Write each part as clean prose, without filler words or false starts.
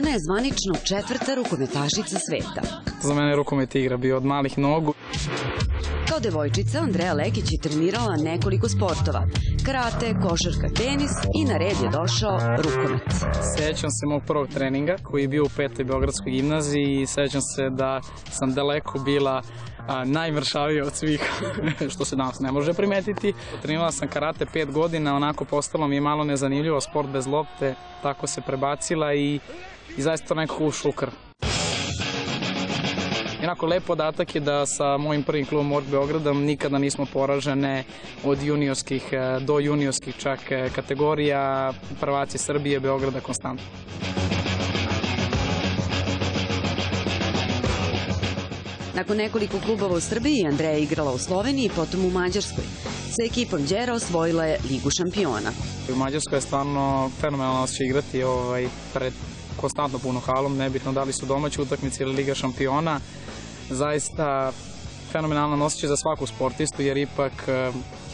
Ona je zvanično 4. rukometašica sveta. Za mene je rukomet igra bio od malih nogu. Kao devojčica, Andreja Lekić je trenirala nekoliko sportova. Karate, košarka, tenis i na red je došao rukomet. Sećam se mog prvog treninga koji je bio u 5. Beogradskoj gimnaziji i sećam se da sam daleko bila najmršavija od svih, što se danas ne može primetiti. Trenirala sam karate 5 godina, onako postalo mi je malo nezanimljivo, sport bez lopte, tako se prebacila i zaista to nekako ušlo u krv. Jednako lep podatak je da sa mojim prvim klubom Ork Beogradom nikada nismo poražene od juniorskih do juniorskih čak kategorija, prvaci Srbije, Beograda konstantno. Nakon nekoliko klubova u Srbiji, Andreja je igrala u Sloveniji, potom u Mađarskoj. Sa ekipom Đera osvojila je Ligu šampiona. U Mađarskoj je stvarno fenomenalno osjećaj igrati pred konstantno punom halom, nebitno da li su domaće utakmice ili Liga šampiona. Zaista fenomenalan osjećaj za svaku sportistu, jer ipak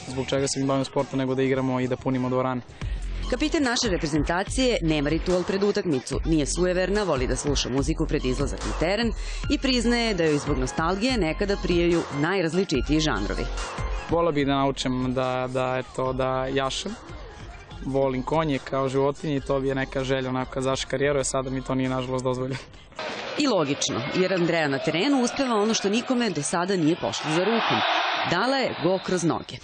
zbog čega se mi bavimo sportom nego da igramo i da punimo dvorane. Kapiten naše reprezentacije nema ritual pred utakmicu, nije sujeverna, voli da sluša muziku pred izlazak na teren i priznaje da joj zbog nostalgije nekada prijaju najrazličitiji žanrovi. Voleo bih da naučim da jašem. Volim konje kao životinje i to bi je neka želja onako kad završi karijeru, sada mi to nije nažalost dozvoljeno. I logično, jer Andreja na terenu uspeva ono što nikome do sada nije pošlo za rukom. Dala je go kroz noge.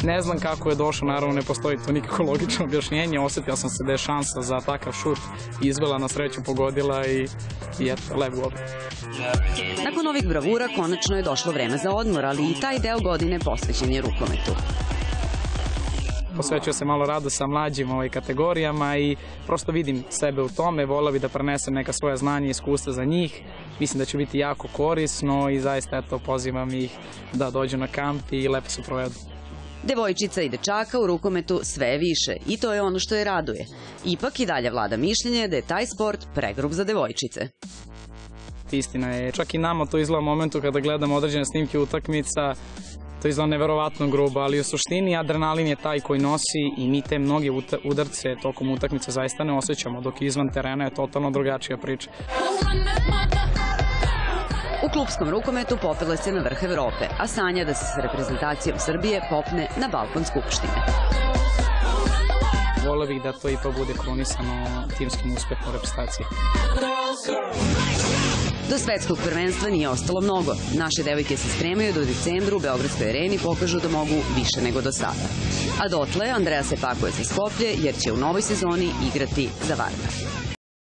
Ne znam kako je došao, naravno ne postoji to nikako logično objašnjenje, osjetio sam se da je šansa za takav šut izvela, na sreću pogodila i eto, lep gol. Nakon ovih bravura konačno je došlo vreme za odmor, ali i taj deo godine posvećen je rukometu. Posvećujem se malo radu sa mlađim kategorijama i prosto vidim sebe u tome, voleo bih da prenesem neka svoja znanja i iskustva za njih. Mislim da će biti jako korisno i zaista pozivam ih da dođu na kamp i lepo se provedu. Devojčica i dečaka u rukometu sve je više i to je ono što je raduje. Ipak i dalje vlada mišljenje da je taj sport pregrub za devojčice. Istina je, čak i nama to izgleda u momentu kada gledamo određene snimke utakmica, to izgleda neverovatno grubo, ali u suštini adrenalin je taj koji nosi i mi te mnoge udarce tokom utakmice zaista ne osjećamo, dok izvan terena je totalno drugačija priča. U klupskom rukometu popela se na vrh Evrope, a sanja da se s reprezentacijom Srbije popne na balkon Skupštine. Voleo bih da to ipak bude krunisano timskim uspehom reprezentacije. Do svetskog prvenstva nije ostalo mnogo. Naše devojke se spremaju do decembra u Beogradskoj areni, pokažu da mogu više nego do sada. A dotle Andreja se pakuje za Skoplje jer će u novoj sezoni igrati za Vardar.